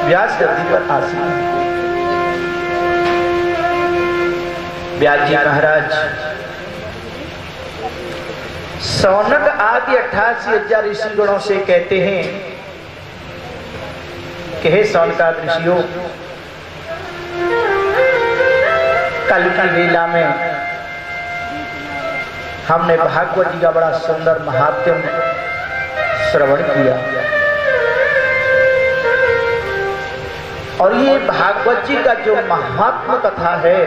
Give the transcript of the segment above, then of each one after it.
व्यास गद्दी पर आसीन। व्यास जी महाराज सौनक आदि 88,000 ऋषिगणों से कहते हैं कि हे सौनकादि ऋषियों, कल की वेला में हमने भागवत जी का बड़ा सुंदर महात्म्य श्रवण किया और ये भागवत जी का जो महात्म कथा है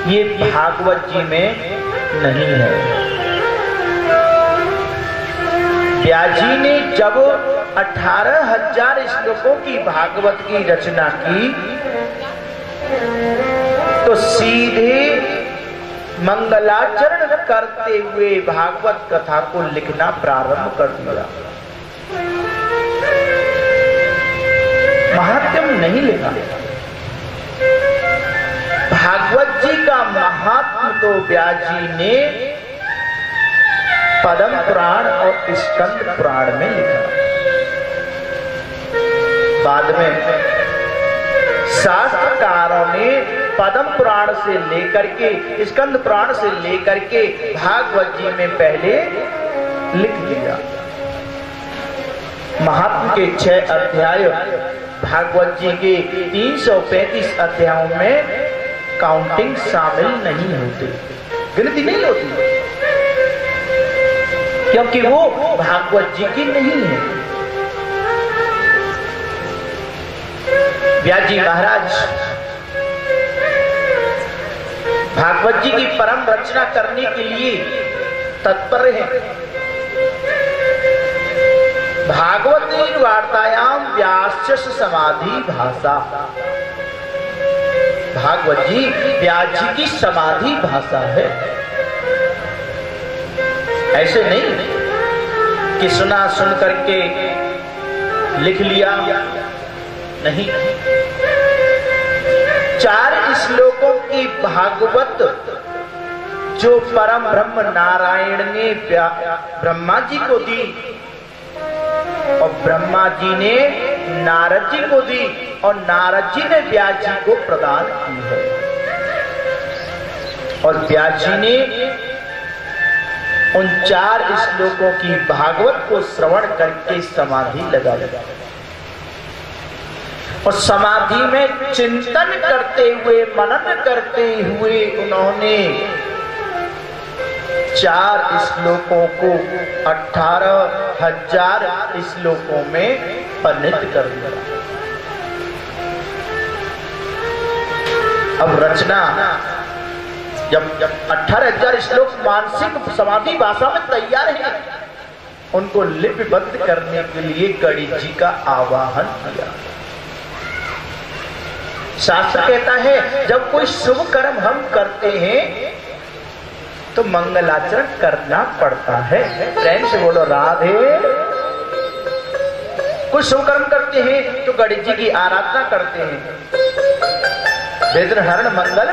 ये भागवत जी में नहीं है। व्यास जी ने जब 18,000 श्लोकों की भागवत की रचना की तो सीधे मंगलाचरण करते हुए भागवत कथा को लिखना प्रारंभ कर दिया। महात्म्य नहीं लिखा। भागवत जी का महात्म तो व्यास जी ने पद्म पुराण और स्कंद पुराण में लिखा। बाद में शास्त्रकारों ने पद्म पुराण से लेकर के स्कंद पुराण से लेकर के भागवत जी में पहले लिख दिया। महात्म के 6 अध्याय भागवत जी के 335 अध्यायों में काउंटिंग शामिल नहीं होती, गिनती नहीं होती, क्योंकि वो भागवत जी की नहीं है। व्यास जी महाराज भागवत जी की परम रचना करने के लिए तत्पर हैं। भागवती वार्तायाम व्यास्य समाधि भाषा। भागवत जी व्यास जी की समाधि भाषा है। ऐसे नहीं कि सुना सुन करके लिख लिया, नहीं। 4 श्लोकों की भागवत जो परम ब्रह्म नारायण ने ब्रह्मा जी को दी और ब्रह्मा जी ने नारद जी को दी और नारद जी ने व्यास जी को प्रदान की है। और व्यास जी ने उन 4 श्लोकों की भागवत को श्रवण करके समाधि लगा दिया और समाधि में चिंतन करते हुए मनन करते हुए उन्होंने 4 श्लोकों को 18,000 श्लोकों में परिणत कर दिया। अब रचना जब 18,000 श्लोक मानसिक समाधि भाषा में तैयार है, उनको लिपिबद्ध करने के लिए गणेश जी का आवाहन किया। शास्त्र कहता है जब कोई शुभ कर्म हम करते हैं तो मंगलाचरण करना पड़ता है। प्रेम से बोलो राधे। कुछ शुभ कर्म करते हैं तो गणेश जी की आराधना करते हैं। वेदन हरण मंगल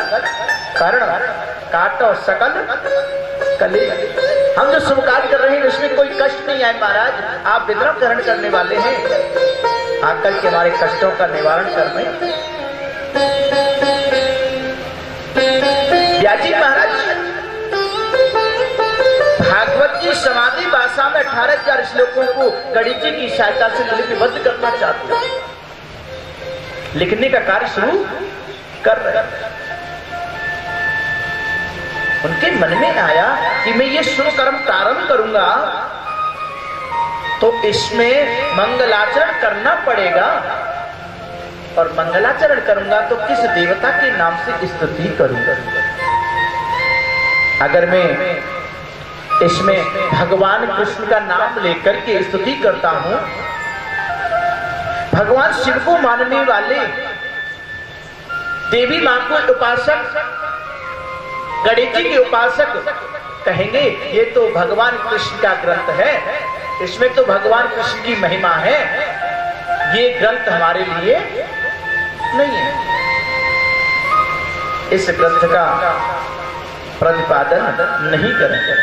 करण काटो सकल कले। हम जो शुभ कार्य कर रहे हैं उसमें कोई कष्ट नहीं आए महाराज, आप विद्रम हरण करने वाले हैं, आकर के हमारे कष्टों का निवारण कर रहे हैं। व्यास जी महाराज भागवत की समाधि भाषा में 18,000 श्लोकों को गणेश जी की सहायता से लिपिबद्ध करना चाहते हैं, लिखने का कार्य शुरू कर रहे हैं। उनके मन में आया कि मैं ये शुभ कर्म प्रारंभ करूंगा तो इसमें मंगलाचरण करना पड़ेगा और मंगलाचरण करूंगा तो किस देवता के नाम से स्तुति करूंगा। अगर मैं इसमें भगवान कृष्ण का नाम लेकर के स्तुति करता हूं, भगवान शिव को मानने वाले देवी मां को उपासक गणेश जी के उपासक कहेंगे ये तो भगवान कृष्ण का ग्रंथ है, इसमें तो भगवान कृष्ण की महिमा है, ये ग्रंथ हमारे लिए नहीं है। इस ग्रंथ का प्रतिपादन नहीं करेंगे।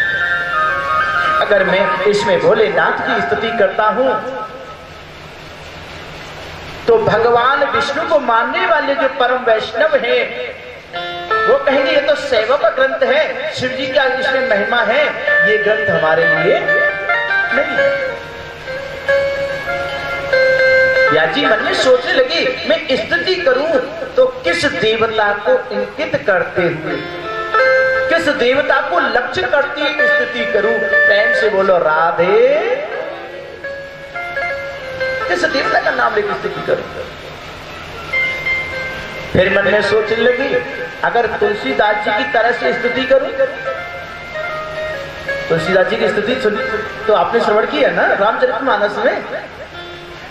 अगर मैं इसमें भोलेनाथ की स्तुति करता हूं तो भगवान विष्णु को मानने वाले जो परम वैष्णव हैं वो कहेंगे ये तो सेवक ग्रंथ है, शिव जी का इसमें महिमा है, ये ग्रंथ हमारे लिए नहीं है। या जी मन में सोचने लगी मैं स्तुति करूं तो किस देवता को इंकित करते हुए, किस देवता को लक्ष्य करती स्तुति करूं। प्रेम से बोलो राधे। किस देवता का नाम लेकर स्तुति करूं। फिर मन में सोचने लगी अगर तुलसीदास जी की तरह से स्तुति करूं, तुलसीदास जी की स्तुति सुनी तो आपने श्रवण किया ना रामचरितमानस में,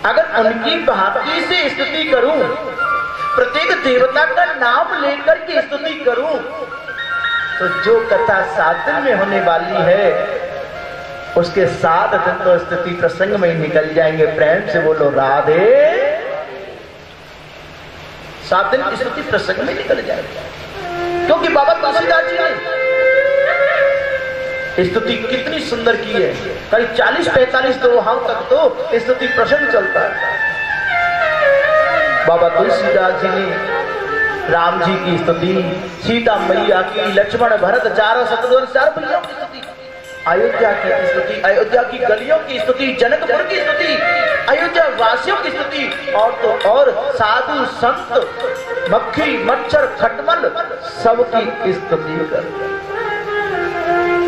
अगर उनकी भांति से स्तुति करूं, प्रत्येक देवता का नाम लेकर के स्तुति करूं, तो जो कथा 7 दिन में होने वाली है उसके 7 दिन तो स्तुति प्रसंग में ही निकल जाएंगे। प्रेम से बोलो राधे। 7 दिन की स्तुति प्रसंग में निकल जाएगी, क्योंकि बाबा तुलसीदास जी ने स्तुति कितनी सुंदर की है। करीब 40-45 दोहाओं तक तो स्तुति प्रसंग चलता है। बाबा तुलसीदास जी ने राम जी की स्तुति, सीता मैया की, लक्ष्मण भरत चारों शत्रुघ्न 4 भैया की स्तुति, अयोध्या की स्तुति, अयोध्या की गलियों की स्तुति, जनकपुर की स्तुति, अयोध्या वासियों की स्तुति, और तो और साधु संत मक्खी मच्छर खटमल सबकी स्तुति कर।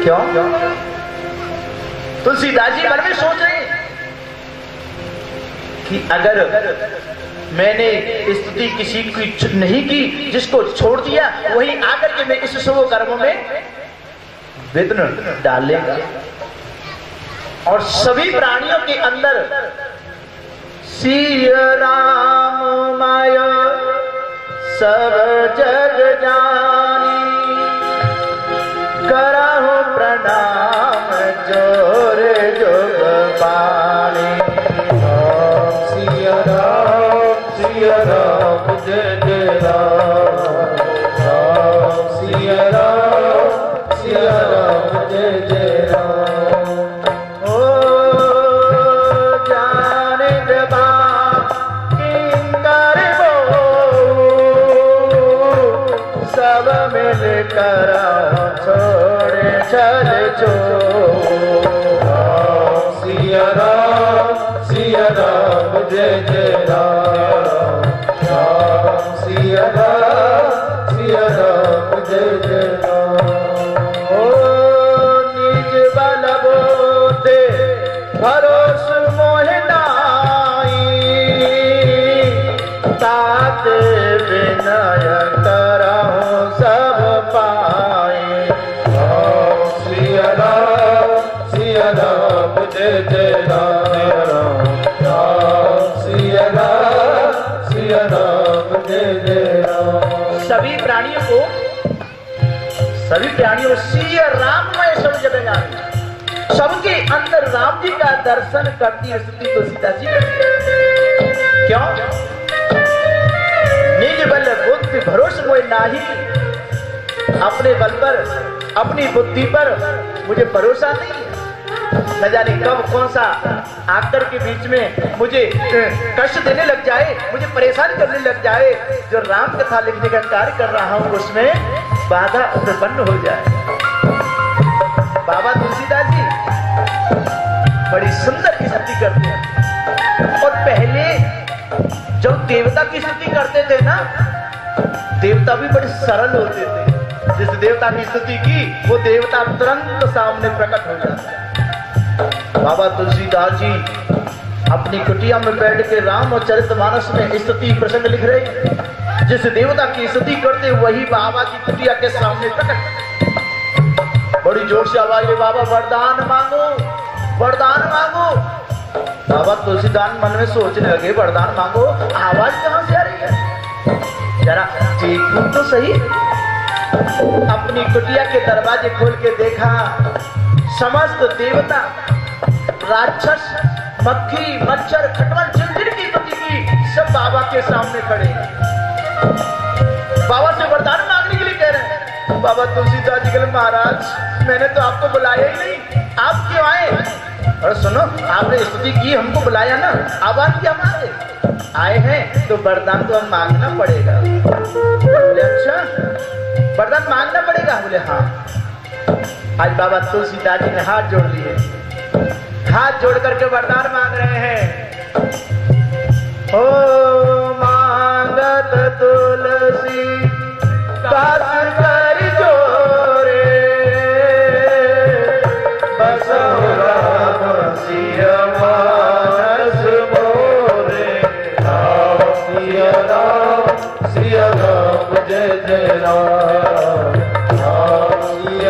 क्यों? तुलसीदास जी मन में सोच रहे हैं कि अगर मैंने स्तुति किसी की नहीं की, जिसको छोड़ दिया वही आकर के मैं इस शुभ कर्म में विघ्न डालेगा। और सभी प्राणियों के अंदर सिया राम माया सब जग जानी, करहु प्रणाम जोर जुग पानी। सिया राम जय जय राम, राम सिया राम जय जय राम। ओ जाने जबा किंकर वो सब मिल कर छोड़े चल जो। सिया राम जय जय राम, राम सिया राम जय जय राम। ओ निज बल बोते भरोस मोह नाई, तात विनय करहु सब पाए। सिया राम जय जय राम, राम सिया राम जय जय राम। सभी प्राणियों को सिया राममय सब जगह जानी, सबके अंदर राम जी का दर्शन करती है स्तुति तुलसीदास जी करती है। क्यों? निज बल बुद्धि भरोस मोह नाही, अपने बल पर अपनी बुद्धि पर मुझे भरोसा नहीं है। न जाने कब कौन सा आकर के बीच में मुझे कष्ट देने लग जाए, मुझे परेशान करने लग जाए, जो राम कथा लिखने का कार्य कर रहा हूं उसमें बाधा उत्पन्न हो जाए। बाबा तुलसीदास जी बड़ी सुंदर स्तुति करते हैं। और पहले जब देवता की स्तुति करते थे ना, देवता भी बड़े सरल होते थे। जिस देवता की स्तुति की वो देवता तुरंत सामने प्रकट हो जाता है। बाबा तुलसीदास जी अपनी कुटिया में बैठ के रामचरितमानस में स्तुति प्रसंग लिख रहे हैं। जिस देवता की स्तुति करते वही बाबा की कुटिया के सामने प्रकट। बड़ी जोर से आवाज है, बाबा वरदान मांगो, वरदान मांगो। बाबा तुलसीदास मन में सोचने लगे वरदान मांगो, आवाज कहां से आ रही है, जरा देखूं तो सही। अपनी कुटिया के दरवाजे खोल के देखा, समस्त देवता राक्षस मक्खी मच्छर खटमल जिन की स्तुति की सब बाबा के सामने खड़े। बाबा से वरदान मांगने के लिए कह रहे हैं। बाबा तुलसीदास जी कहते महाराज मैंने तो आपको बुलाया ही नहीं, आप क्यों आए? और सुनो आपने स्तुति की, हमको बुलाया ना, आवाज क्या मांगे? आए हैं तो वरदान तो हम मांगना पड़ेगा। बोले अच्छा वरदान मांगना पड़ेगा? बोले हाँ। आज बाबा तुलसीदास जी ने हाथ जोड़ लिए, हाथ जोड़ करके वरदान मांग रहे हैं। ओ मांगत तुलसी दास कर जोरे, बसहु राम सिय मानस मोरे। राम सिय राम जय जय राम। राम सिय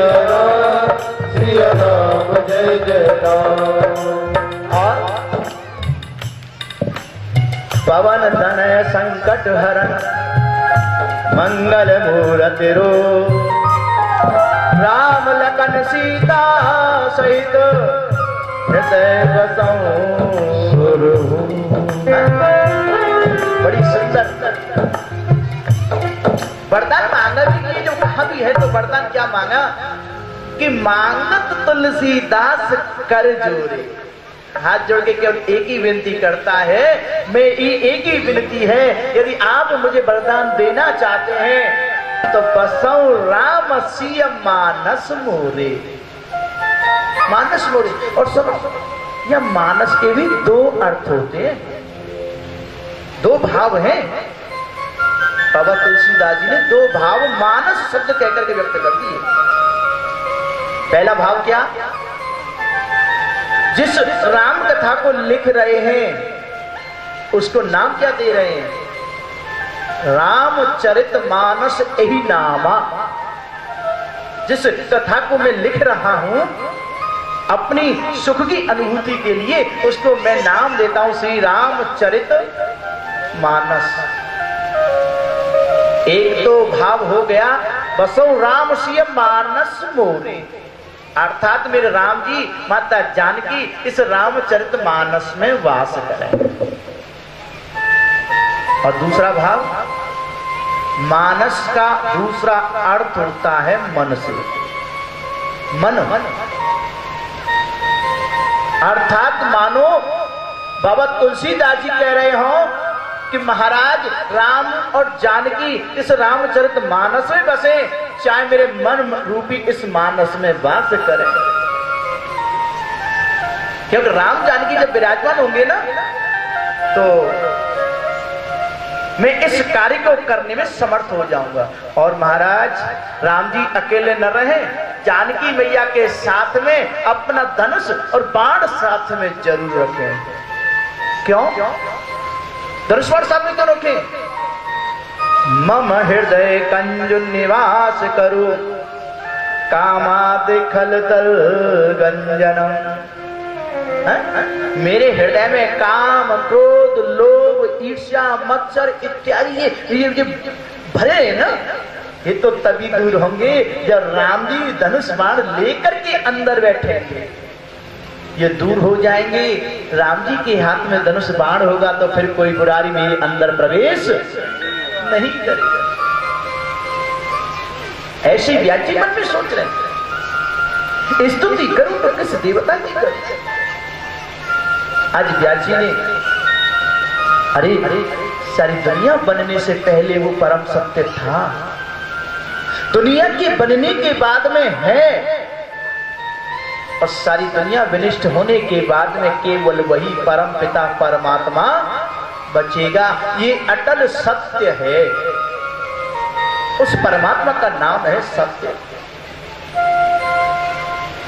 राम जय जय राम। पवन तनय संकट हरण मंगल मूर्ति रो, राम लखन सीता सहित हृदय बसऊं सुरहु। बड़ी सुंदर वरदान मांगा भी। ये जो कहा भी है तो वरदान क्या मांगा कि मांगत तुलसीदास कर जोरे। हाथ जोड़ के केवल एक ही विनती करता है, मैं एक ही विनती है, यदि आप मुझे वरदान देना चाहते हैं तो बसऊं राम सिय मानस मोरे। मानस मोरे। और सुनो, यह मानस के भी दो अर्थ होते हैं, दो भाव हैं। बाबा तुलसीदास जी ने दो भाव मानस शब्द कहकर के व्यक्त कर दिए। पहला भाव क्या? जिस राम कथा को लिख रहे हैं उसको नाम क्या दे रहे हैं? रामचरित मानस यही नामा। जिस कथा को मैं लिख रहा हूं अपनी सुख की अनुभूति के लिए, उसको मैं नाम देता हूं श्री रामचरित मानस। एक तो भाव हो गया बसो राम सिय मानस मोरे, अर्थात मेरे राम जी माता जानकी इस रामचरित मानस में वास करें। और दूसरा भाव, मानस का दूसरा अर्थ होता है मन से। मन अर्थात मानो बाबा तुलसीदास जी कह रहे हो कि महाराज राम और जानकी इस रामचरित मानस में बसे, चाहे मेरे मन रूपी इस मानस में वास करें। क्योंकि राम जानकी जब विराजमान होंगे ना तो मैं इस कार्य को करने में समर्थ हो जाऊंगा। और महाराज राम जी अकेले न रहे, जानकी मैया के साथ में अपना धनुष और बाण साथ में जरूर रखें। क्यों? धनुष बाण साथ में क्यों रखें? मम हृदय कंजु निवास करू, कामादि खल तल गंजनम। मेरे हृदय में काम, क्रोध, लोभ, ईर्ष्या, मत्सर इत्यादि ये भरे हैं ना, ये तो तभी दूर होंगे जब राम जी धनुष बाण लेकर के अंदर बैठेंगे। ये दूर हो जाएंगे। राम जी के हाथ में धनुष बाण होगा तो फिर कोई बुरारी मेरे अंदर प्रवेश नहीं करेगा। ऐसे व्यास जी मन में सोच रहे हैं, स्तुति करूं तो किस देवता की करूं? आज व्यास जी ने अरे सारी दुनिया बनने से पहले वो परम सत्य था, दुनिया के बनने के बाद में है, और सारी दुनिया विनिष्ट होने के बाद में केवल वही परम पिता परमात्मा बचेगा। ये अटल सत्य है। उस परमात्मा का नाम है सत्य।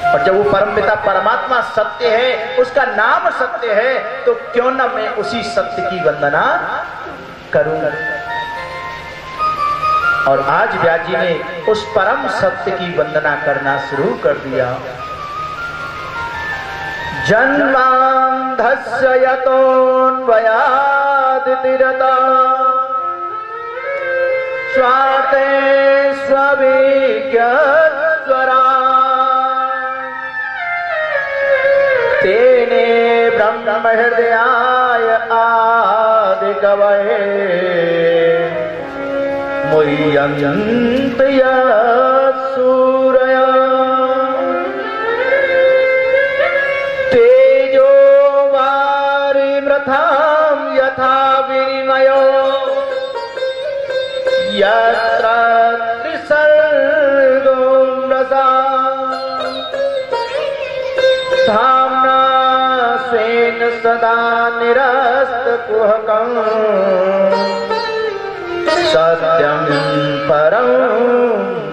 और जब वो परमपिता परमात्मा सत्य है, उसका नाम सत्य है, तो क्यों ना मैं उसी सत्य की वंदना करूं। और आज व्यास जी ने उस परम सत्य की वंदना करना शुरू कर दिया। जन्मांधस्य यतोऽन्वयादितिरता स्वार्थे स्वविज्ञस्वरा तेने ब्रह्म हृदयाय आदिकवये मुह्यन्त सूरया तेजो वारिमृथां यथा विनिमयो यत्र त्रिसर्गो रसा धाम्ना स्वेन सदा निरस्तकुहकम् सत्यं परं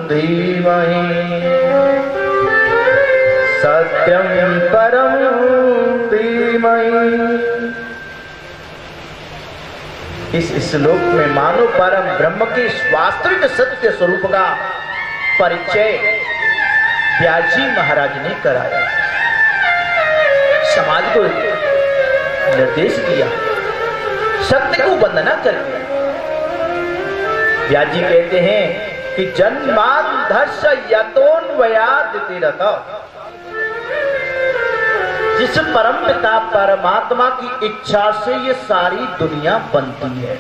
धीमहि सत्यं परं धीमहि। इस श्लोक में मानो परम ब्रह्म के वास्तविक सत्य स्वरूप का परिचय व्यास जी महाराज ने कराया, समाज को निर्देश दिया, सत्य को वंदना करके। व्यास जी कहते हैं कि जन्मांधस्य यतोन्वयात् तीरथ, जिस परम पिता परमात्मा की इच्छा से ये सारी दुनिया बनती है,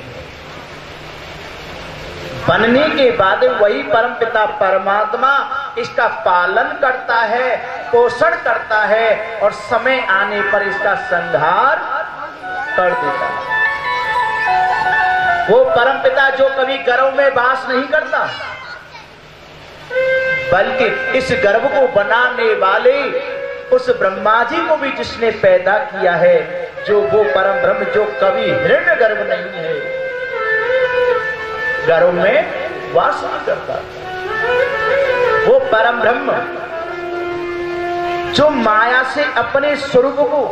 बनने के बाद वही परम पिता परमात्मा इसका पालन करता है, पोषण करता है और समय आने पर इसका संहार कर देता है। वो परम पिता जो कभी गर्भ में वास नहीं करता, बल्कि इस गर्भ को बनाने वाले उस ब्रह्मा जी को भी जिसने पैदा किया है, जो वो परम ब्रह्म जो कभी हिरण्य गर्भ नहीं है, गर्भ में वास नहीं करता, वो परम ब्रह्म जो माया से अपने स्वरूप को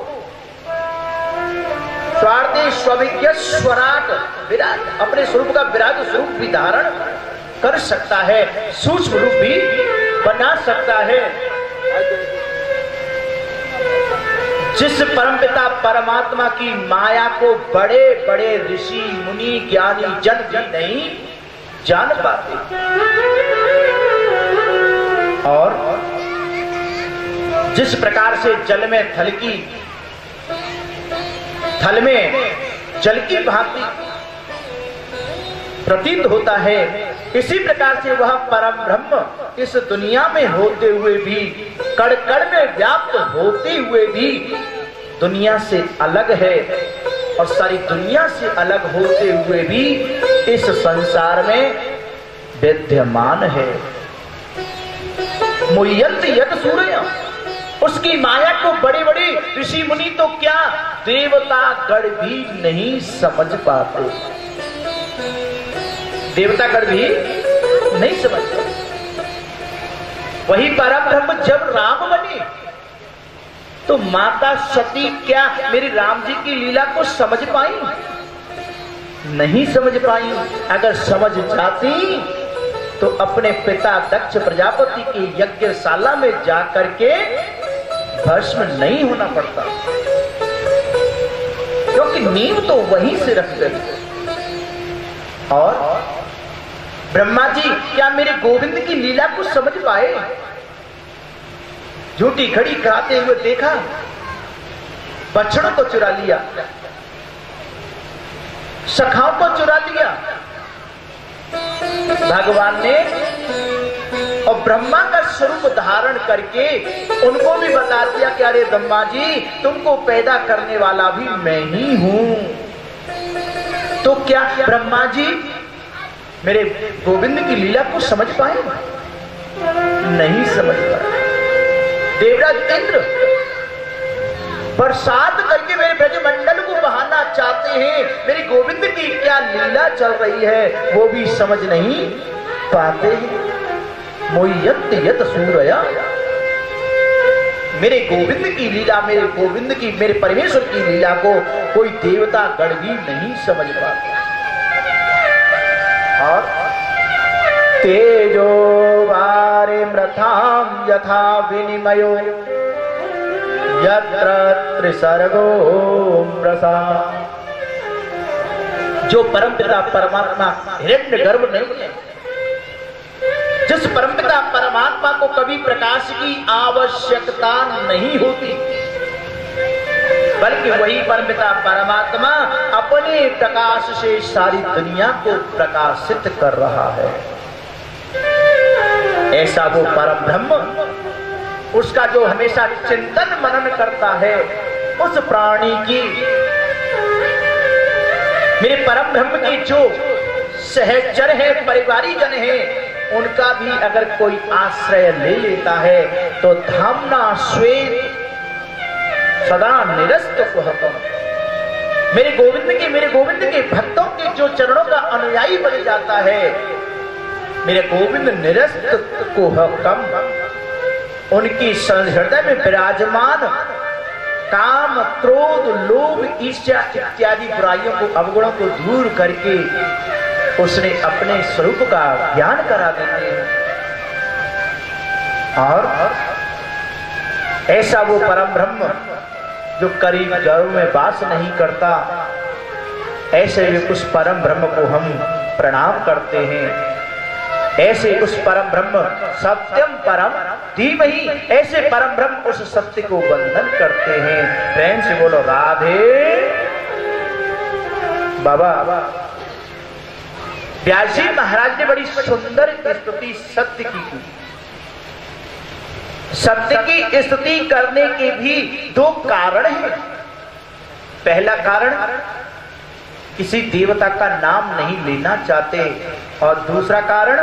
स्वार्थी स्वविज्ञ स्वराट विराट, अपने स्वरूप का विराट स्वरूप भी धारण कर सकता है, सूक्ष्म रूप भी बना सकता है। जिस परमपिता परमात्मा की माया को बड़े बड़े ऋषि मुनि ज्ञानी जन भी नहीं जान पाते, और जिस प्रकार से जल में जल की भांति प्रतीत होता है, इसी प्रकार से वह परम ब्रह्म इस दुनिया में होते हुए भी, कण कण में व्याप्त होते हुए भी दुनिया से अलग है, और सारी दुनिया से अलग होते हुए भी इस संसार में विद्यमान है। मुह्यन्ति यत् सूरयः, उसकी माया को बड़े बड़े ऋषि मुनि तो क्या देवता गण भी नहीं समझ पाते, देवता गण भी नहीं समझ पाते। वही परम ब्रह्म जब राम बने तो माता सती क्या मेरी राम जी की लीला को समझ पाई? नहीं समझ पाई। अगर समझ जाती तो अपने पिता दक्ष प्रजापति की यज्ञशाला में जाकर के भस्म नहीं होना पड़ता, क्योंकि नींव तो वहीं से रखते थे। और ब्रह्मा जी क्या मेरे गोविंद की लीला को समझ पाए? झूठी घड़ी खाते हुए देखा, बछड़ों को चुरा लिया, सखाओं को चुरा लिया भगवान ने, और ब्रह्मा का स्वरूप धारण करके उनको भी बता दिया कि अरे ब्रह्मा जी तुमको पैदा करने वाला भी मैं ही हूं। तो क्या ब्रह्मा जी मेरे गोविंद की लीला को समझ पाए? नहीं समझ पाए। देवराज इंद्र बरसात करके मेरे ब्रजमंडल को बहाना चाहते हैं, मेरी गोविंद की क्या लीला चल रही है वो भी समझ नहीं पाते। मुह्यन्ति यत् सूरयः, मेरे गोविंद की लीला, मेरे गोविंद की, मेरे परमेश्वर की लीला को कोई देवता गण भी नहीं समझ पाते। और तेजो वारे मृथाम यथा विनिमयो यत्र त्रिसर्गो मृषा, जो परमपिता परमात्मा हिरण्यगर्भ नहीं है, जिस परमपिता परमात्मा को कभी प्रकाश की आवश्यकता नहीं होती, बल्कि वही परमपिता परमात्मा अपने प्रकाश से सारी दुनिया को प्रकाशित कर रहा है। ऐसा वो परम ब्रह्म, उसका जो हमेशा चिंतन मनन करता है, उस प्राणी की मेरे परम ब्रह्म के जो सहचर है, परिवारी जन है, उनका भी अगर कोई आश्रय ले लेता है तो धामना श्वेत सदा निरस्त कुहकम। मेरे गोविंद के भक्तों के जो चरणों का अनुयायी बन जाता है, मेरे गोविंद निरस्त कुहकम, उनकी हृदय में विराजमान काम, क्रोध, लोभ, ईर्ष्या इत्यादि बुराइयों को, अवगुणों को दूर करके उसने अपने स्वरूप का ज्ञान करा देते हैं। और ऐसा वो परम ब्रह्म जो करीब गर्भ में वास नहीं करता, ऐसे उस परम ब्रह्म को हम प्रणाम करते हैं। ऐसे उस परम ब्रह्म सत्यम परम धीमहि, ऐसे परम ब्रह्म उस सत्य को वंदन करते हैं। प्रेम से बोलो राधे बाबा। व्यास जी महाराज ने बड़ी सुंदर स्तुति सत्य की। सत्य की स्तुति करने के भी दो कारण हैं। पहला कारण, किसी देवता का नाम नहीं लेना चाहते, और दूसरा कारण,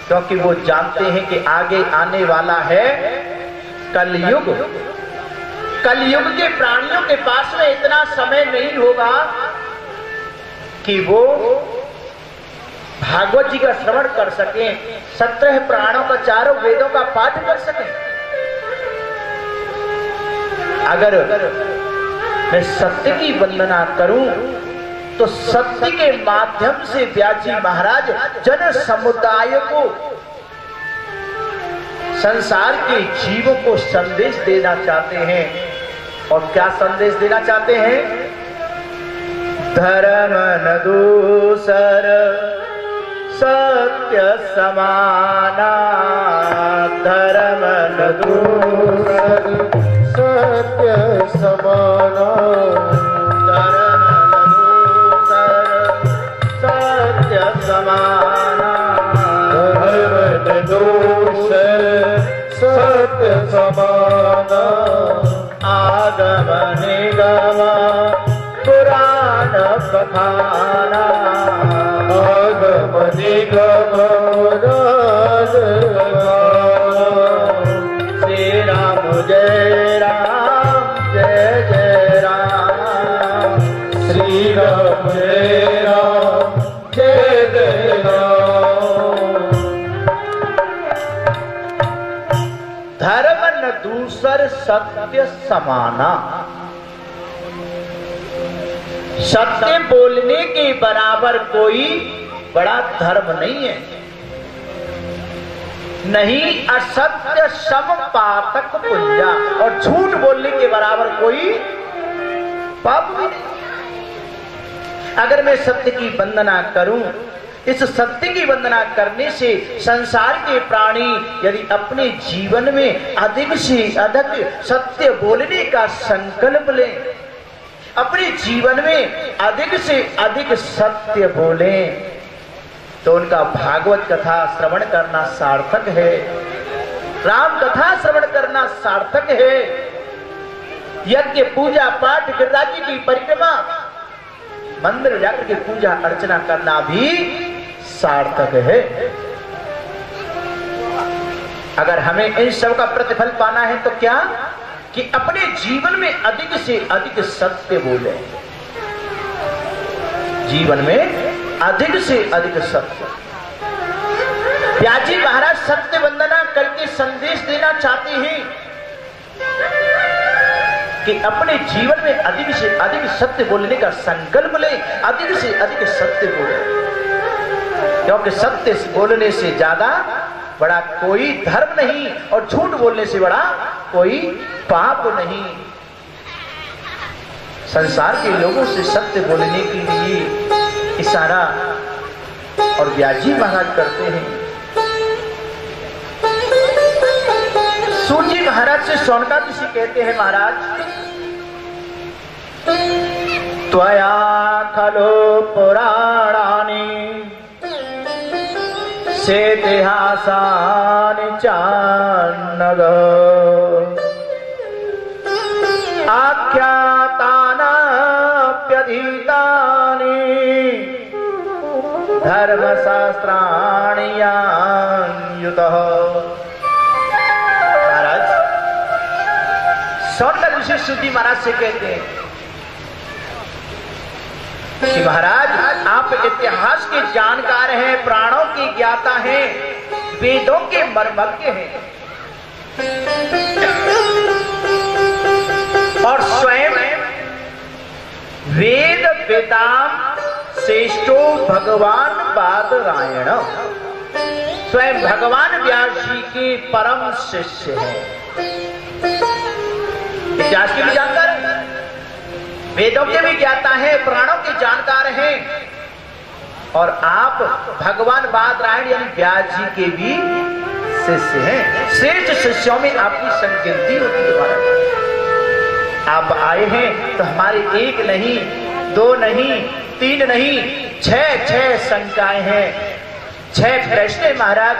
क्योंकि वो जानते हैं कि आगे आने वाला है कलयुग। कलयुग के प्राणियों के पास में इतना समय नहीं होगा कि वो भागवत जी का श्रवण कर सकें, 17 पुराणों का, 4 वेदों का पाठ कर सकें। अगर मैं सत्य की वंदना करूं तो सत्य के माध्यम से व्यास जी महाराज जन समुदाय को, संसार के जीवों को संदेश देना चाहते हैं। और क्या संदेश देना चाहते हैं? धर्म न दूसर सत्य समाना, धर्म न दूसर सत्य समाना, धर्म न दूसर सत्य समाना, धर्म न दूसर सत्य समाना, आगम निगम पुराण बखाना, आगम निगम पुराण बखाना, श्री राम जय राम जय जय राम, श्री राम जय राम जय जय राम। धर्म न दूसर सत्य समाना। सत्य बोलने के बराबर कोई बड़ा धर्म नहीं है, नहीं असत्य सम पातक पुंजा, और झूठ बोलने के बराबर कोई पाप भी नहीं। अगर मैं सत्य की वंदना करूं, इस सत्य की वंदना करने से संसार के प्राणी यदि अपने जीवन में अधिक से अधिक सत्य बोलने का संकल्प लें, अपने जीवन में अधिक से अधिक सत्य बोलें, तो उनका भागवत कथा श्रवण करना सार्थक है, राम कथा श्रवण करना सार्थक है, यज्ञ पूजा पाठ गिरिराज जी की परिक्रमा मंदिर जाकर के पूजा अर्चना करना भी सार्थक है। अगर हमें इन सब का प्रतिफल पाना है तो क्या, कि अपने जीवन में अधिक से अधिक सत्य बोले, जीवन में अधिक से अधिक सत्य। व्यास जी महाराज सत्य वंदना करके संदेश देना चाहते हैं कि अपने जीवन में अधिक से अधिक सत्य बोलने का संकल्प ले, अधिक से अधिक सत्य बोले, क्योंकि सत्य बोलने से ज्यादा बड़ा कोई धर्म नहीं, और झूठ बोलने से बड़ा कोई पाप नहीं। संसार के लोगों से सत्य बोलने के लिए इशारा और व्यास जी महाराज करते हैं। सूजी महाराज से शौनकादि ऋषि कहते हैं, महाराज त्वया खलो पुराणानि सेतिहासानि चान्नग आख्यातानाप्यनेकानि प्रधीतानि धर्मशास्त्राणि यान्युतः। महाराज सौनक ऋषि सूत जी महाराज से कहते हैं कि महाराज आप इतिहास के जानकार हैं, प्राणों के ज्ञाता हैं, वेदों के मर्मज्ञ हैं और स्वयं वेद वेदाम श्रेष्ठो भगवान बादरायण, स्वयं भगवान व्यास जी के परम शिष्य हैं। इतिहास के भी जानकार हैं, वेदों के भी ज्ञाता हैं, प्राणों के जानकार हैं और आप भगवान बादरायण यानी व्यास जी के भी शिष्य हैं। श्रेष्ठ शिष्यों में आपकी संकीर्ति होती है। महाराज आप आए हैं तो हमारे एक नहीं, दो नहीं, तीन नहीं, छह शंकाएं हैं, 6 प्रश्न। महाराज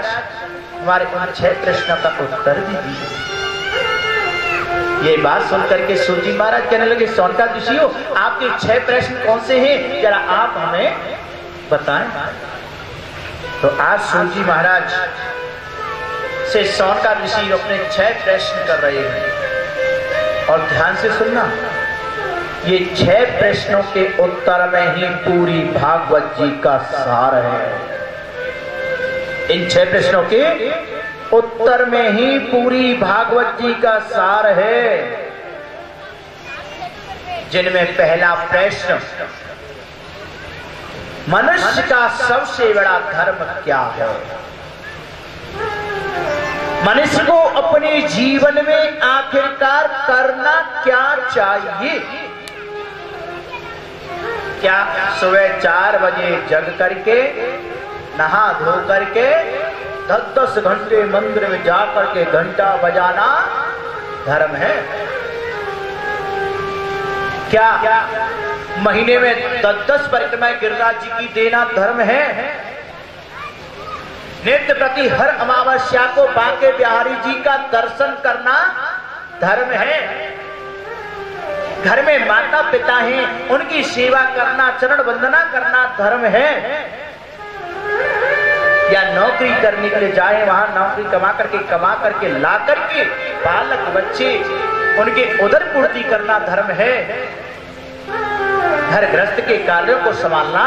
हमारे उन 6 प्रश्नों का उत्तर दीजिए। ये बात सुनकर के सूत जी महाराज कहने लगे, सौनका ऋषि हो, आपके 6 प्रश्न कौन से हैं, जरा आप हमें बताएं। तो आज सूत जी महाराज से सौनका ऋषि अपने 6 प्रश्न कर रहे हैं और ध्यान से सुनना, ये 6 प्रश्नों के उत्तर में ही पूरी भागवत जी का सार है। इन 6 प्रश्नों के उत्तर में ही पूरी भागवत जी का सार है, जिनमें पहला प्रश्न, मनुष्य का सबसे बड़ा धर्म क्या है। मनुष्य को अपने जीवन में आखिरकार करना क्या चाहिए। क्या सुबह 4 बजे जग करके नहा धो करके 10-10 घंटे मंदिर में जाकर के घंटा बजाना धर्म है? क्या महीने में 10-10 परिक्रमाएं गिरिराज जी की देना धर्म है? नित्य प्रति हर अमावस्या को बांके बिहारी जी का दर्शन करना धर्म है? घर में माता पिता हैं, उनकी सेवा करना, चरण वंदना करना धर्म है? या नौकरी करने के लिए जाए, वहां नौकरी कमा करके ला करके बालक बच्चे उनके उदर पूर्ति करना धर्म है? घर गृहस्थ के कार्यों को संभालना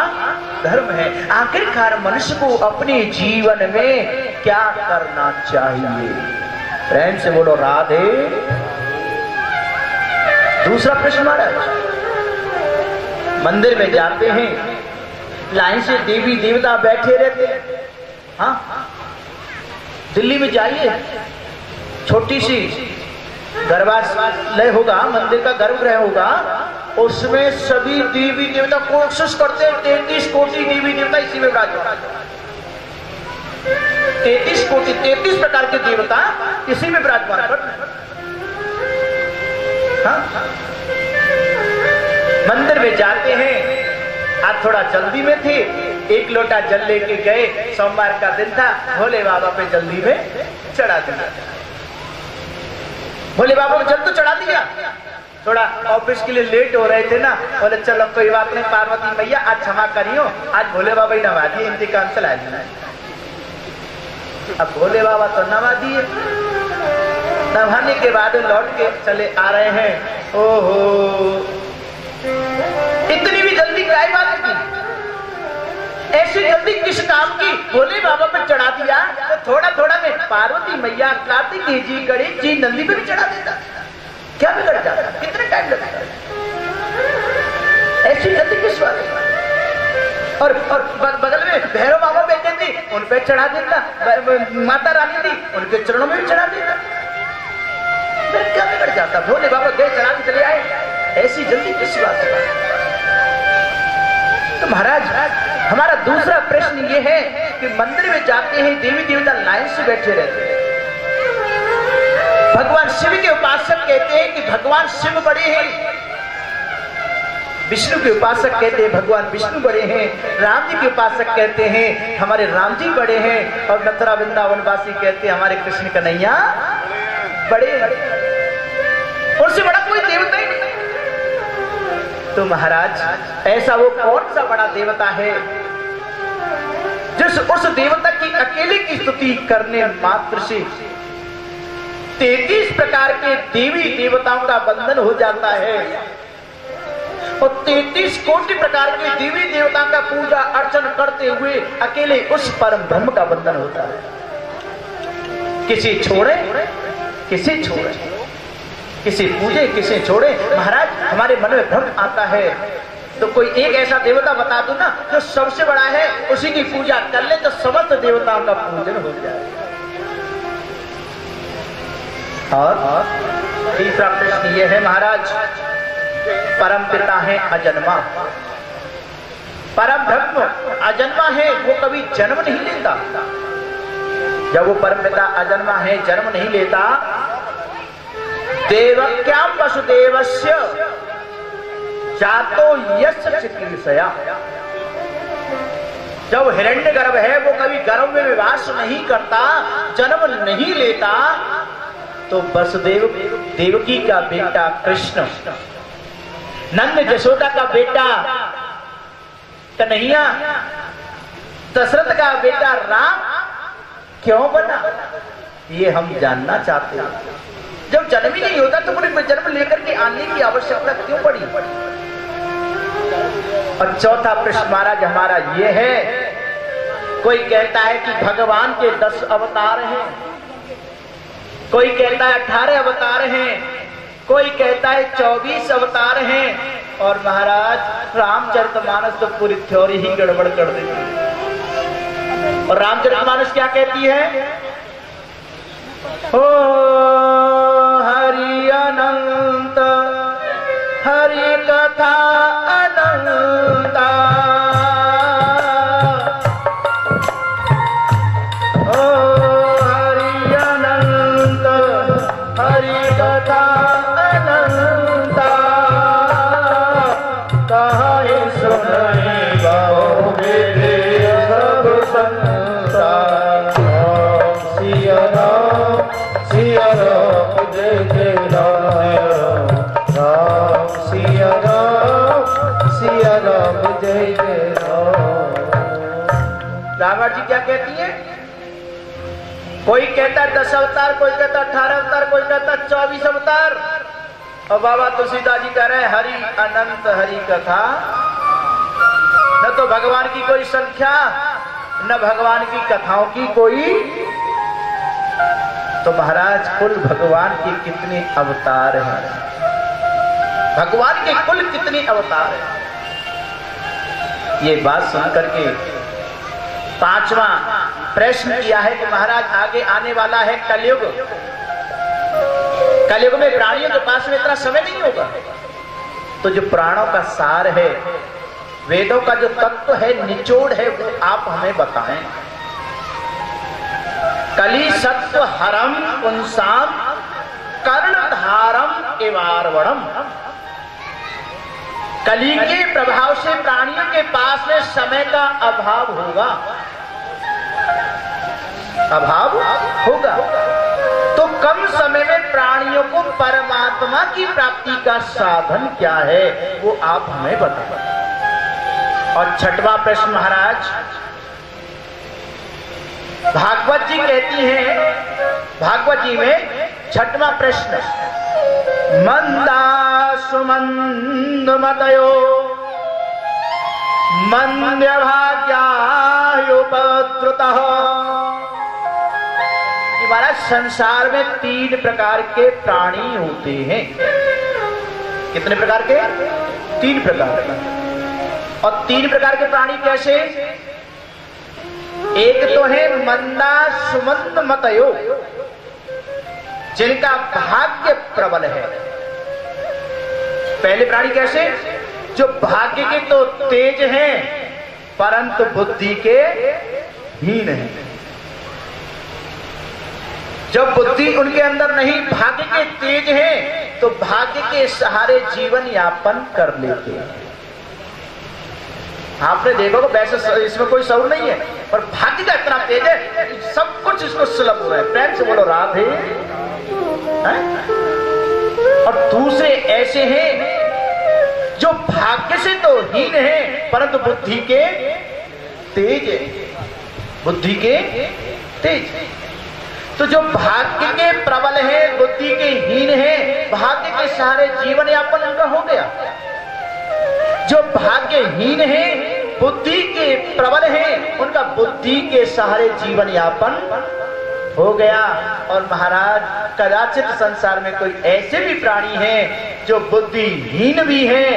धर्म है? आखिरकार मनुष्य को अपने जीवन में क्या करना चाहिए? प्रेम से बोलो राधे। दूसरा प्रश्न महाराज, मंदिर में जाते हैं, लाइन से देवी देवता बैठे रहते हैं। हाँ, दिल्ली में जाइए, छोटी सी गर्भालय होगा, मंदिर का गर्भगृह होगा, उसमें सभी देवी देवता कोशिश करते हैं, 33 कोटि देवी देवता इसी में विराजमान। 33 कोटि, 33 प्रकार के देवता इसी में विराजमान। हाँ? मंदिर में जाते हैं, आज थोड़ा जल्दी में थे, 1 लोटा जल लेके गए, सोमवार का दिन था, भोले बाबा पे जल्दी में चढ़ा दिया। भोले बाबा को जल तो चढ़ा दिया, थोड़ा ऑफिस के लिए लेट हो रहे थे ना, बोले चलो कोई बात नहीं, पार्वती मैया आज क्षमा करियो, आज भोले बाबा ही नवा दिए, इंतकाम चला दिया। अब भोले बाबा तो नवा दिए, नवाने के बाद लौट के चले आ रहे हैं। ओहो, इतनी भी जल्दी क्या बात की? ऐसी जल्दी किस काम की? भोले बाबा पे चढ़ा दिया तो थोड़ा थोड़ा में पार्वती मैया, कार्तिकेय जी, गणेश जी, नंदी पे भी चढ़ा देता, क्या बिगड़ जाता? कितने टाइम लगता? ऐसी जल्दी किस बात? और बगल में भैरव बाबा बैठे थे, उन पे चढ़ा देता, माता रानी थी, उनके चरणों में भी चढ़ा देता, क्या बिगड़ जाता? भोले बाबा गए, चढ़ा के चले आए, ऐसी जल्दी किस बात? तो महाराज हमारा दूसरा प्रश्न ये है कि मंदिर में जाते हैं, देवी देवता लाइन से बैठे रहते हैं। भगवान शिव के उपासक कहते हैं कि भगवान शिव बड़े हैं, विष्णु के उपासक कहते हैं भगवान विष्णु बड़े हैं, राम जी के उपासक कहते हैं हमारे राम जी बड़े हैं, और मथुरा वृंदावन वासी कहते हैं हमारे कृष्ण कन्हैया बड़े हैं। उनसे बड़ा कोई देवता ही नहीं। तो महाराज ऐसा वो कौन सा बड़ा देवता है जिस उस देवता की अकेले की स्तुति करने मात्र से 33 प्रकार के देवी देवताओं का बंधन हो जाता है और 33 कोटि प्रकार के देवी देवताओं का पूजा अर्चन करते हुए अकेले उस परम ब्रह्म का बंधन होता है। किसी छोड़े किसी छोड़े, किसी पूजे किसी छोड़े। महाराज हमारे मन में भ्रम आता है तो कोई एक ऐसा देवता बता दो ना जो सबसे बड़ा है, उसी की पूजा कर ले तो समस्त देवताओं का पूजन हो जाए। और तीसरा प्रश्न यह है महाराज, परम पिता है अजन्मा, परम ब्रह्म अजन्मा है, वो कभी जन्म नहीं लेता। जब वो परम पिता अजन्मा है, जन्म नहीं लेता, देवक्याम वसुदेवस्य जातो यस्य चिकीर्षया, जब हिरण्यगर्भ है वो कभी गर्भ में वास नहीं करता, जन्म नहीं लेता, तो वसुदेव देवकी का बेटा कृष्ण, नंद यशोदा का बेटा कन्हैया, दशरथ का बेटा राम क्यों बना, ये हम जानना चाहते हैं। जब जन्म ही नहीं होता तो पूरे जन्म लेकर के आने की आवश्यकता क्यों पड़ी। और चौथा प्रश्न महाराज हमारा ये है, कोई कहता है कि भगवान के 10 अवतार हैं, कोई कहता है 18 अवतार हैं, कोई कहता है 24 अवतार हैं, और महाराज रामचरितमानस तो पूरी थ्योरी ही गड़बड़ कर देती है। और रामचरितमानस क्या कहती है, ओ हरि अनंत हरि कथा अनंता, ओ हरि अनंत हरि कथा अनंता, कहे सुनहि बहु विधि सब संता, सिया राम जय जय राम, राम सिया राम जय जय राम। रावण जी क्या कहती है, कोई कहता है 10 अवतार, कोई कहता 18 अवतार, कोई कहता 24 अवतार, और बाबा तुलसीदास जी कह रहे हैं हरि अनंत हरि कथा, न तो भगवान की कोई संख्या न भगवान की कथाओं की कोई। तो महाराज कुल भगवान के कितने अवतार हैं, भगवान के कुल कितने अवतार हैं। ये बात सुनकर के 5वां प्रश्न किया है कि महाराज आगे आने वाला है कलयुग, कलयुग में प्राणियों के पास में इतना समय नहीं होगा, तो जो प्राणों का सार है, वेदों का जो तत्व है, निचोड़ है, वो आप हमें बताएं। कली सत्व हरम पुंसाम कर्णधारम एवारवणम, कली के प्रभाव से प्राणियों के पास में समय का अभाव होगा, अभाव होगा, तो कम समय में प्राणियों को परमात्मा की प्राप्ति का साधन क्या है, वो आप हमें बताएं। और 6वां प्रश्न महाराज, भागवत जी कहती हैं, भागवत जी में 6वां प्रश्न, मंदा सुमंद मतयो मंद्य भाग्यायुपद्रुतः। महाराज संसार में 3 प्रकार के प्राणी होते हैं। कितने प्रकार के? 3 प्रकार के। और 3 प्रकार के प्राणी कैसे? एक तो है मंदा सुमंद मतयो, जिनका भाग्य प्रबल है। पहले प्राणी कैसे? जो भाग्य के तो तेज हैं परंतु बुद्धि के हीन हैं। जब बुद्धि उनके अंदर नहीं, भाग्य के तेज हैं, तो भाग्य के सहारे जीवन यापन कर लेते हैं। आपने देखो वैसे इसमें कोई सौर नहीं है, पर भाग्य का इतना तेज है, सब कुछ इसको सुलभ हो रहा है। प्रेम से बोलो राधे। और दूसरे ऐसे हैं जो भाग्य से तो हीन है परंतु बुद्धि के तेज है, बुद्धि के तेज। तो जो भाग्य के प्रबल है, बुद्धि के हीन है, भाग्य के सहारे जीवन यापन उनका हो गया। जो भाग्यहीन है, बुद्धि के प्रबल है, उनका बुद्धि के सहारे जीवन यापन हो गया। और महाराज कदाचित संसार में कोई ऐसे भी प्राणी हैं जो बुद्धिहीन भी हैं,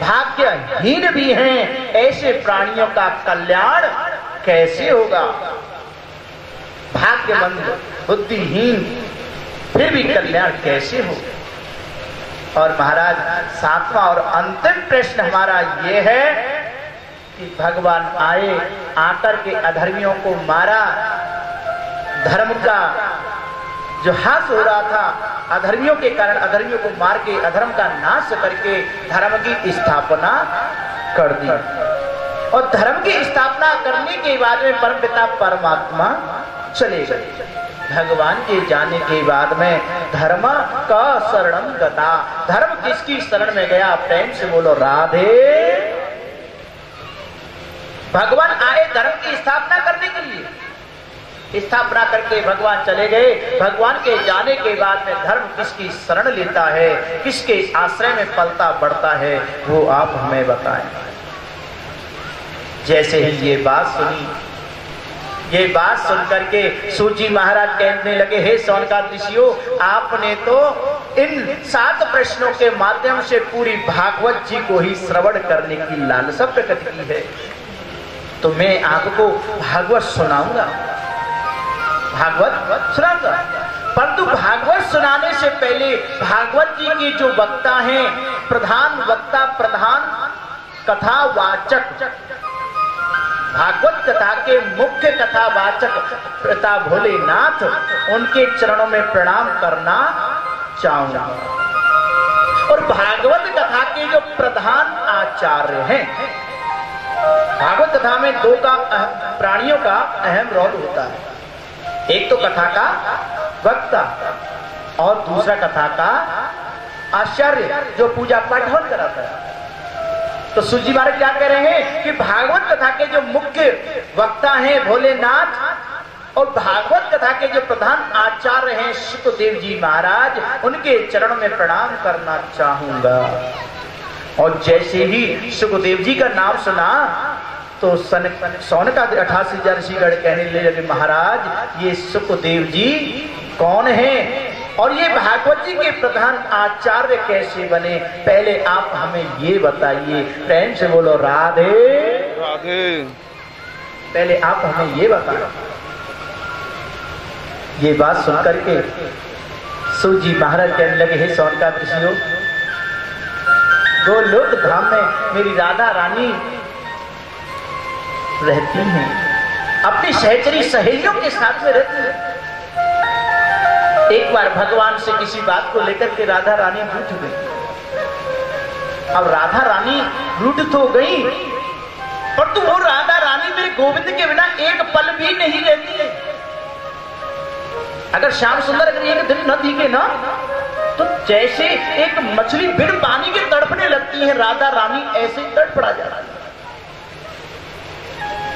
भाग्यहीन भी हैं। ऐसे प्राणियों का कल्याण कैसे होगा? भाग्यमंद बुद्धिहीन फिर भी कल्याण कैसे होगा? और महाराज सातवां और अंतिम प्रश्न हमारा ये है कि भगवान आए, आकर के अधर्मियों को मारा, धर्म का जो हास हो रहा था, अधर्मियों के कारण अधर्मियों को मार के अधर्म का नाश करके धर्म की स्थापना कर दी। और धर्म की स्थापना करने के बाद में परमपिता परमात्मा चले गए। भगवान के जाने के बाद में धर्म का शरणम गता, धर्म किसकी शरण में गया? प्रेम से बोलो राधे। भगवान आए धर्म की स्थापना करने के लिए, स्थापना करके भगवान चले गए। भगवान के जाने के बाद में धर्म किसकी शरण लेता है, किसके आश्रय में पलता बढ़ता है, वो आप हमें बताएं। जैसे ही ये बात सुनी, ये बात सुनकर के सूजी महाराज कहने लगे, हे सौनकादि ऋषियों, आपने तो इन 7 प्रश्नों के माध्यम से पूरी भागवत जी को ही श्रवण करने की लालसा प्रकट की है, तो मैं आपको भागवत सुनाऊंगा, भागवत सुनाऊंगा। परंतु भागवत सुनाने से पहले भागवत जी के जो वक्ता हैं, प्रधान वक्ता, प्रधान कथावाचक, भागवत कथा के मुख्य कथावाचक पिता भोलेनाथ, उनके चरणों में प्रणाम करना चाहूंगा। और भागवत कथा के जो प्रधान आचार्य हैं, भागवत कथा में 2 प्राणियों का अहम रोल होता है। एक तो कथा का वक्ता और दूसरा कथा का आचार्य जो पूजा पाठ कराता है। तो सूजी महाराज क्या कह रहे हैं कि भागवत कथा के जो मुख्य वक्ता हैं भोलेनाथ, और भागवत कथा के जो प्रधान आचार्य हैं सुखदेव जी महाराज, उनके चरणों में प्रणाम करना चाहूंगा। और जैसे ही सुखदेव जी का नाम सुना तो सौनकादि 88,000 ऋषिगण कहने लगे, महाराज ये सुखदेव जी कौन हैं और ये भागवत जी के प्रधान आचार्य कैसे बने? पहले आप हमें ये बताइए। प्रेम से बोलो राधे राधे। पहले आप हमें ये बताएं। ये बात सुनकर के सूजी महाराज कहने लगे, हे सौनकादि ऋषियों, गोलोक धाम में मेरी राधा रानी रहती हैं, अपनी सहचरी सहेलियों के साथ में रहती है। एक बार भगवान से किसी बात को लेकर के राधा रानी रूठ गई। अब राधा रानी रूठ तो गई, पर तो वो राधा रानी मेरे गोविंद के बिना एक पल भी नहीं रहती है। अगर श्याम सुंदर अगर एक दिन न दिखे ना, तो जैसे एक मछली बिन पानी के तड़पने लगती है, राधा रानी ऐसे ही तड़पड़ा जा रही है।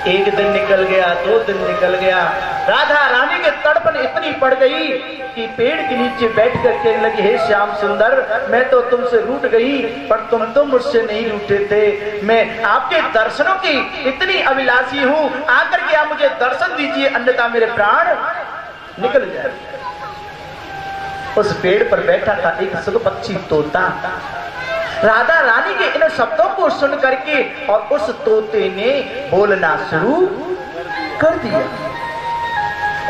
एक दिन निकल गया, 2 दिन निकल गया, राधा रानी के तड़पन इतनी पड़ गई कि पेड़ के नीचे बैठ कर कहने लगी, हे श्याम सुंदर, मैं तो तुमसे रूठ गई, पर तुम तो मुझसे नहीं रूठे थे। मैं आपके दर्शनों की इतनी अभिलाषी हूं, आकर के आप मुझे दर्शन दीजिए, अन्यथा मेरे प्राण निकल जाए। उस पेड़ पर बैठा था एक सुख पक्षी तोता। राधा रानी के इन शब्दों को सुन करके और उस तोते ने बोलना शुरू कर दिया।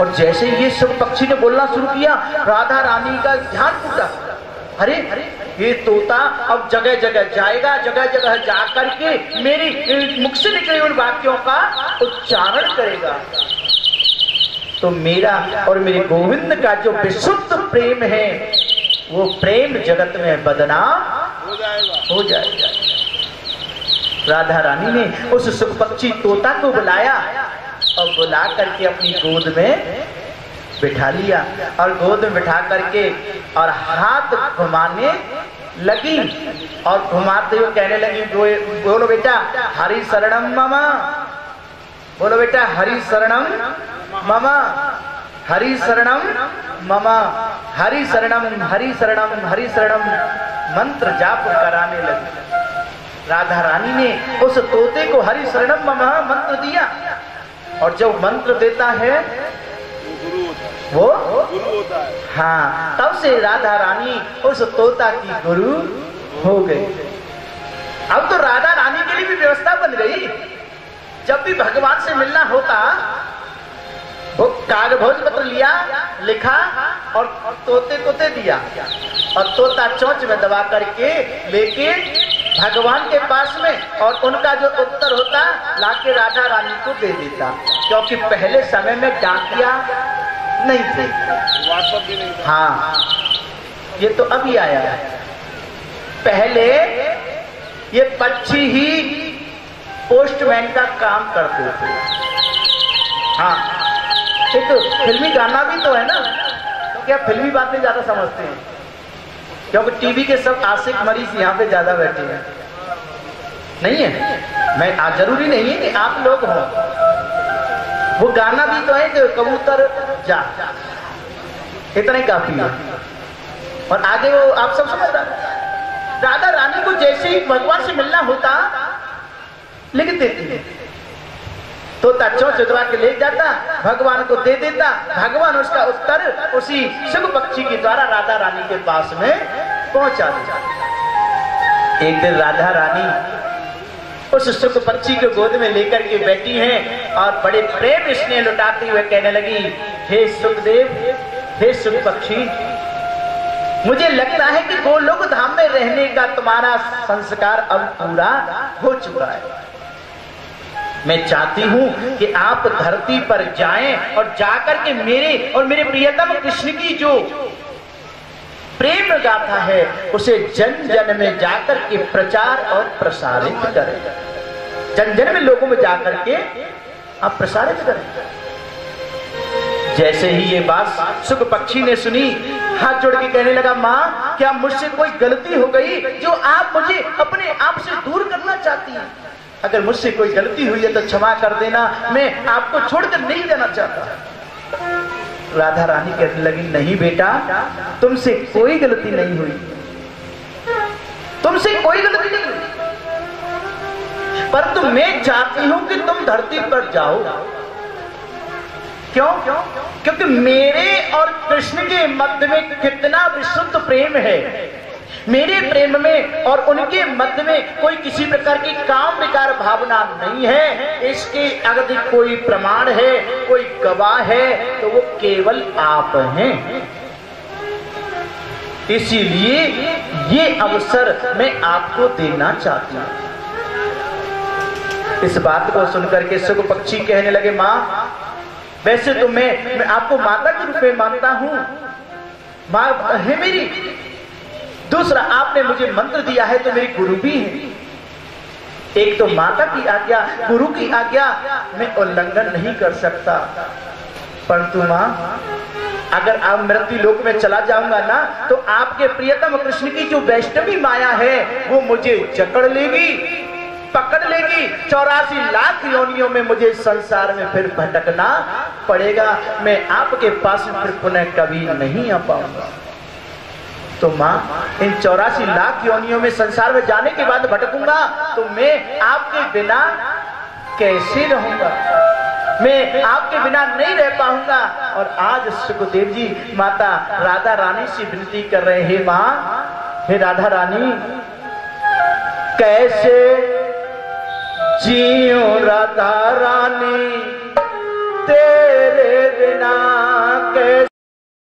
और जैसे ये सुख पक्षी ने बोलना शुरू किया, राधा रानी का ध्यान टूटा। अरे ये तोता अब जगह जगह जाएगा, जगह जगह जाकर के मेरी मुख से निकली उन वाक्यों का उच्चारण करेगा, तो मेरा और मेरे गोविंद का जो विशुद्ध प्रेम है, वो प्रेम जगत में बदनाम हो जाएगा। राधा रानी ने उस सुख पक्षी तोता को बुलाया और बुला करके अपनी गोद में बिठा लिया, और गोद में बिठा करके और हाथ घुमाने लगी और घुमाते हुए कहने लगी, बोलो बेटा हरि शरणम मम, बोलो बेटा हरि शरणम मम, हरि शरणम मम, हरि शरणम हरि शरणम हरि शरणम मंत्र जाप कराने लगी। राधा रानी ने उस तोते को हरि शरणम मम मंत्र दिया, और जब मंत्र देता है वो गुरु होता है। हाँ, तब से राधा रानी उस तोता की गुरु हो गई। अब तो राधा रानी के लिए भी व्यवस्था बन गई। जब भी भगवान से मिलना होता, वो कागज पत्र लिया, लिखा और तोते को दे दिया, और तोता चोंच में दबा करके लेके भगवान के पास में, और उनका जो उत्तर होता लाके राधा रानी को दे देता। क्योंकि पहले समय में डाकिया नहीं थे, व्हाट्सएप भी नहीं था। हाँ, ये तो अभी आया है। पहले ये पक्षी ही पोस्टमैन का काम करते थे। हाँ, एक तो फिल्मी गाना भी तो है ना, तो क्या फिल्मी बातें ज्यादा समझते हैं, क्योंकि टीवी के सब आशिक मरीज यहाँ पे ज्यादा बैठे हैं। नहीं है, मैं जरूरी नहीं है कि आप लोग हो। वो गाना भी तो है कि कबूतर जा, इतना ही काफी है। और आगे वो आप सब समझ रहे हैं। राधा रानी को जैसे ही भगवान से मिलना होता लिख देती है, तोता चोंच दबा के ले जाता, भगवान को दे देता, भगवान उसका उत्तर उसी शुभ पक्षी के द्वारा राधा रानी के पास में पहुंचा देता। एक दिन राधा रानी उस सुख पक्षी को गोद में लेकर के बैठी हैं और बड़े प्रेम स्नेह लुटाते हुए कहने लगी, हे सुखदेव, हे सुख पक्षी, मुझे लगता है कि गोलोक धाम में रहने का तुम्हारा संस्कार अब पूरा हो चुका है। मैं चाहती हूं कि आप धरती पर जाएं और जाकर के मेरे और मेरे प्रियतम कृष्ण की जो प्रेम गाथा है उसे जन जन में जाकर के प्रचार और प्रसारित करें। जन जन में लोगों में जाकर के आप प्रसारित करें। जैसे ही ये बात सुख पक्षी ने सुनी, हाथ जोड़ के कहने लगा, माँ क्या मुझसे कोई गलती हो गई जो आप मुझे अपने आप से दूर करना चाहती हैं? अगर मुझसे कोई गलती हुई है तो क्षमा कर देना, मैं आपको छोड़कर नहीं जाना चाहता। राधा रानी कहने लगी, नहीं बेटा, तुमसे कोई गलती नहीं हुई, तुमसे कोई गलती नहीं हुई, परंतु मैं चाहती हूं कि तुम धरती पर जाओ। क्यों? क्योंकि मेरे और कृष्ण के मध्य में कितना विशुद्ध प्रेम है। मेरे प्रेम में और उनके मध्य में कोई किसी प्रकार की काम विकार भावना नहीं है। इसके अगर कोई प्रमाण है, कोई गवाह है, तो वो केवल आप हैं। इसीलिए ये अवसर मैं आपको देना चाहती हूं। इस बात को सुनकर के सुख पक्षी कहने लगे, माँ वैसे तो मैं आपको माता के रूप में मानता हूं, माँ है मेरी। दूसरा, आपने मुझे मंत्र दिया है तो मेरी गुरु भी है। एक तो माता की आज्ञा, गुरु की आज्ञा मैं उल्लंघन नहीं कर सकता, परंतु माँ अगर आप मृत्यु लोक में चला जाऊंगा ना, तो आपके प्रियतम कृष्ण की जो वैष्णवी माया है वो मुझे जकड़ लेगी, पकड़ लेगी। 84 लाख योनियों में मुझे संसार में फिर भटकना पड़ेगा। मैं आपके पास फिर पुनः कभी नहीं आ पाऊंगा। तो माँ, इन 84 लाख योनियों में संसार में जाने के बाद भटकूंगा तो मैं आपके बिना कैसे रहूंगा? मैं आपके बिना नहीं रह पाऊंगा। और आज सुखदेव जी माता राधा रानी से विनती कर रहे हैं, माँ हे राधा रानी, कैसे जियो राधा रानी तेरे बिना, कैसे